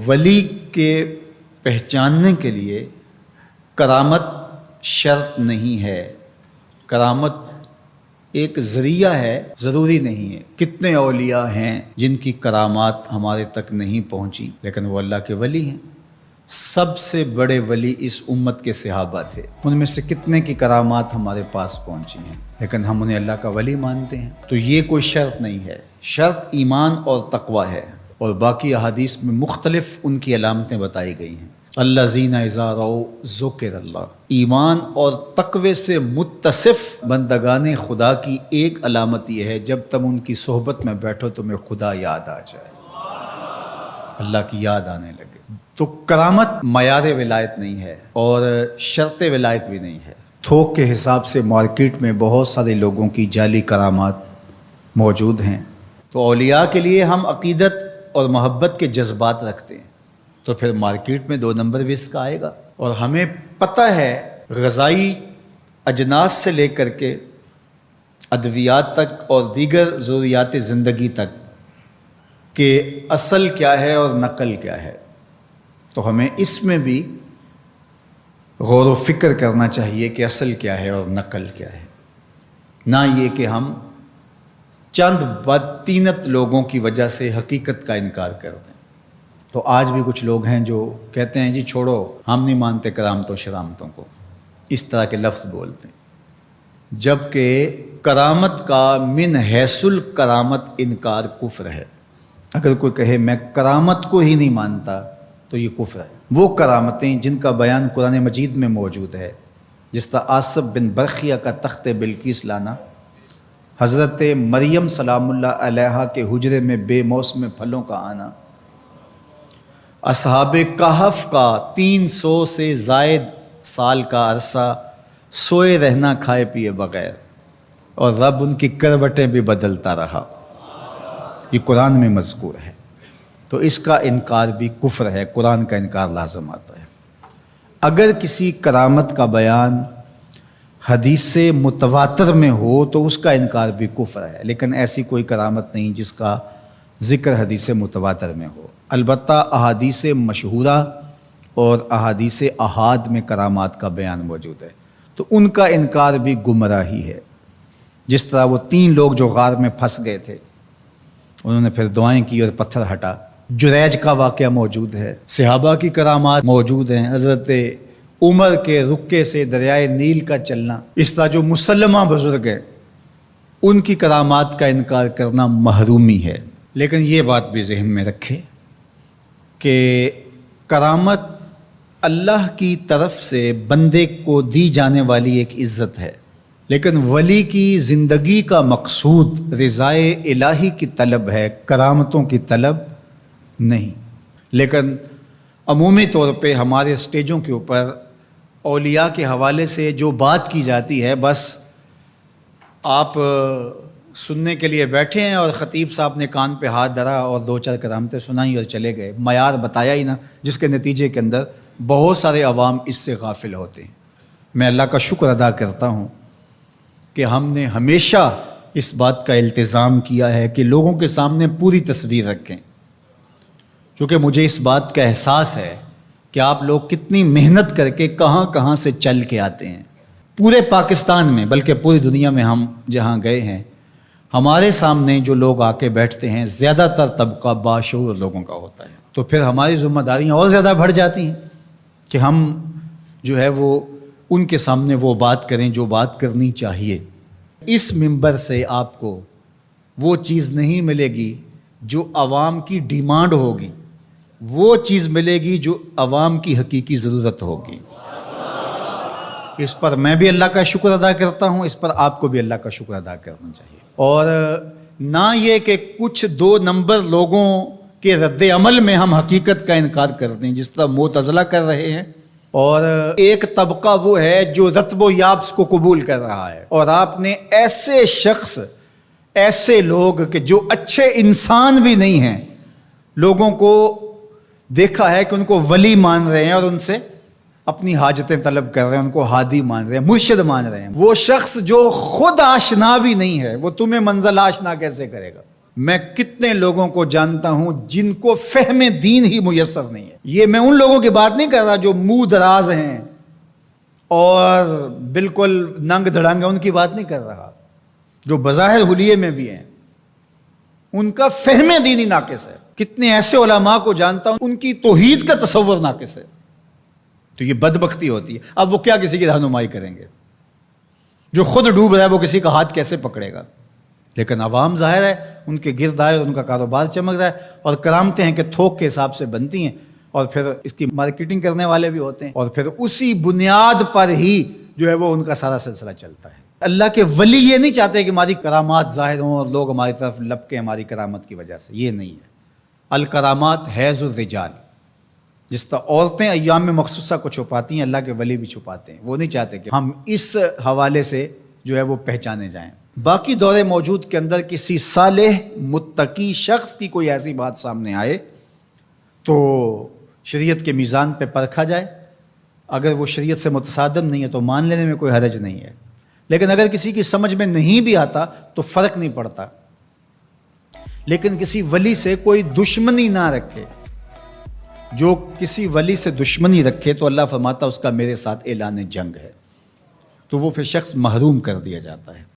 ولی کے پہچاننے کے لیے کرامت شرط نہیں ہے، کرامت ایک ذریعہ ہے، ضروری نہیں ہے۔ کتنے اولیاء ہیں جن کی کرامات ہمارے تک نہیں پہنچی لیکن وہ اللہ کے ولی ہیں۔ سب سے بڑے ولی اس امت کے صحابہ تھے، ان میں سے کتنے کی کرامات ہمارے پاس پہنچی ہیں لیکن ہم انہیں اللہ کا ولی مانتے ہیں۔ تو یہ کوئی شرط نہیں ہے، شرط ایمان اور تقوی ہے، اور باقی احادیث میں مختلف ان کی علامتیں بتائی گئی ہیں۔ الذین اذا رأوا ذکر اللہ، ایمان اور تقوی سے متصف بندگان خدا کی ایک علامت یہ ہے جب تم ان کی صحبت میں بیٹھو تمہیں خدا یاد آ جائے، اللہ کی یاد آنے لگے۔ تو کرامت معیار ولایت نہیں ہے اور شرط ولایت بھی نہیں ہے۔ تھوک کے حساب سے مارکیٹ میں بہت سارے لوگوں کی جعلی کرامات موجود ہیں، تو اولیاء کے لیے ہم عقیدت اور محبت کے جذبات رکھتے ہیں تو پھر مارکیٹ میں 2 نمبر بھی اس کا آئے گا۔ اور ہمیں پتہ ہے غذائی اجناس سے لے کر کے ادویات تک اور دیگر ضروریات زندگی تک کہ اصل کیا ہے اور نقل کیا ہے، تو ہمیں اس میں بھی غور و فکر کرنا چاہیے کہ اصل کیا ہے اور نقل کیا ہے، نہ یہ کہ ہم چند بدطینت لوگوں کی وجہ سے حقیقت کا انکار کر دیں۔ تو آج بھی کچھ لوگ ہیں جو کہتے ہیں جی چھوڑو، ہم نہیں مانتے کرامتوں شرامتوں کو، اس طرح کے لفظ بولتے ہیں، جبکہ کرامت کا من حیث الکرامت انکار کفر ہے۔ اگر کوئی کہے میں کرامت کو ہی نہیں مانتا تو یہ کفر ہے۔ وہ کرامتیں جن کا بیان قرآن مجید میں موجود ہے، جس طرح آصف بن برخیہ کا تخت بلقیس لانا، حضرت مریم سلام اللہ علیہا کے حجرے میں بے موسم پھلوں کا آنا، اصحاب کہف کا 300 سے زائد سال کا عرصہ سوئے رہنا کھائے پیے بغیر، اور رب ان کی کروٹیں بھی بدلتا رہا، یہ قرآن میں مذکور ہے۔ تو اس کا انکار بھی کفر ہے، قرآن کا انکار لازم آتا ہے۔ اگر کسی کرامت کا بیان حدیث متواتر میں ہو تو اس کا انکار بھی کفر ہے، لیکن ایسی کوئی کرامت نہیں جس کا ذکر حدیث متواتر میں ہو۔ البتہ احادیث مشہورہ اور احادیث احاد میں کرامات کا بیان موجود ہے، تو ان کا انکار بھی گمراہی ہے۔ جس طرح وہ 3 لوگ جو غار میں پھنس گئے تھے، انہوں نے پھر دعائیں کی اور پتھر ہٹا۔ جریج کا واقعہ موجود ہے، صحابہ کی کرامات موجود ہیں، حضرت عمر کے رکے سے دریائے نیل کا چلنا، اس طرح جو مسلمہ بزرگ ہیں ان کی کرامات کا انکار کرنا محرومی ہے۔ لیکن یہ بات بھی ذہن میں رکھے کہ کرامت اللہ کی طرف سے بندے کو دی جانے والی ایک عزت ہے، لیکن ولی کی زندگی کا مقصود رضائے الہی کی طلب ہے، کرامتوں کی طلب نہیں۔ لیکن عمومی طور پہ ہمارے اسٹیجوں کے اوپر اولیاء کے حوالے سے جو بات کی جاتی ہے، بس آپ سننے کے لیے بیٹھے ہیں اور خطیب صاحب نے کان پہ ہاتھ دھرا اور 2-4 کرامتیں سنائیں اور چلے گئے، معیار بتایا ہی نہ، جس کے نتیجے کے اندر بہت سارے عوام اس سے غافل ہوتے ہیں۔ میں اللہ کا شکر ادا کرتا ہوں کہ ہم نے ہمیشہ اس بات کا التزام کیا ہے کہ لوگوں کے سامنے پوری تصویر رکھیں، کیونکہ مجھے اس بات کا احساس ہے کہ آپ لوگ کتنی محنت کر کے کہاں کہاں سے چل کے آتے ہیں۔ پورے پاکستان میں بلکہ پوری دنیا میں ہم جہاں گئے ہیں، ہمارے سامنے جو لوگ آ کے بیٹھتے ہیں زیادہ تر طبقہ باشعور لوگوں کا ہوتا ہے، تو پھر ہماری ذمہ داریاں اور زیادہ بڑھ جاتی ہیں کہ ہم جو ہے وہ ان کے سامنے وہ بات کریں جو بات کرنی چاہیے۔ اس منبر سے آپ کو وہ چیز نہیں ملے گی جو عوام کی ڈیمانڈ ہوگی، وہ چیز ملے گی جو عوام کی حقیقی ضرورت ہوگی۔ اس پر میں بھی اللہ کا شکر ادا کرتا ہوں، اس پر آپ کو بھی اللہ کا شکر ادا کرنا چاہیے، اور نہ یہ کہ کچھ 2 نمبر لوگوں کے رد عمل میں ہم حقیقت کا انکار کر دیں، جس طرح معتزلہ کر رہے ہیں، اور ایک طبقہ وہ ہے جو رتب و یابس کو قبول کر رہا ہے، اور آپ نے ایسے شخص، ایسے لوگ کہ جو اچھے انسان بھی نہیں ہیں، لوگوں کو دیکھا ہے کہ ان کو ولی مان رہے ہیں اور ان سے اپنی حاجتیں طلب کر رہے ہیں، ان کو ہادی مان رہے ہیں، مرشد مان رہے ہیں۔ وہ شخص جو خود آشنا بھی نہیں ہے، وہ تمہیں منزل آشنا کیسے کرے گا؟ میں کتنے لوگوں کو جانتا ہوں جن کو فہم دین ہی میسر نہیں ہے. یہ میں ان لوگوں کی بات نہیں کر رہا جو منہ دراز ہیں اور بالکل ننگ دھڑنگ ہیں، ان کی بات نہیں کر رہا. جو بظاہر حلیے میں بھی ہیں ان کا فہم دین ہی ناقص ہے. کتنے ایسے علماء کو جانتا ہوں ان کی توحید کا تصور ناقص ہے. تو یہ بدبختی ہوتی ہے. اب وہ کیا کسی کی رہنمائی کریں گے؟ جو خود ڈوب رہا ہے وہ کسی کا ہاتھ کیسے پکڑے گا؟ لیکن عوام ظاہر ہے ان کے گرد آئے اور ان کا کاروبار چمک رہا ہے، اور کرامتیں ہیں کہ تھوک کے حساب سے بنتی ہیں، اور پھر اس کی مارکیٹنگ کرنے والے بھی ہوتے ہیں، اور پھر اسی بنیاد پر ہی جو ہے وہ ان کا سارا سلسلہ چلتا ہے. اللہ کے ولی یہ نہیں چاہتے کہ ہماری کرامات ظاہر ہوں اور لوگ ہماری طرف لپکیں ہماری کرامت کی وجہ سے. یہ نہیں ہے. الکرامات حیض الرجال، جس طرح عورتیں ایام مخصوصہ کو چھپاتی ہیں، اللہ کے ولی بھی چھپاتے ہیں. وہ نہیں چاہتے کہ ہم اس حوالے سے جو ہے وہ پہچانے جائیں. باقی دور موجود کے اندر کسی صالح متقی شخص کی کوئی ایسی بات سامنے آئے تو شریعت کے میزان پہ پرکھا جائے. اگر وہ شریعت سے متصادم نہیں ہے تو مان لینے میں کوئی حرج نہیں ہے. لیکن اگر کسی کی سمجھ میں نہیں بھی آتا تو فرق نہیں پڑتا. لیکن کسی ولی سے کوئی دشمنی نہ رکھے. جو کسی ولی سے دشمنی رکھے تو اللہ فرماتا اس کا میرے ساتھ اعلان جنگ ہے، تو وہ پھر شخص محروم کر دیا جاتا ہے.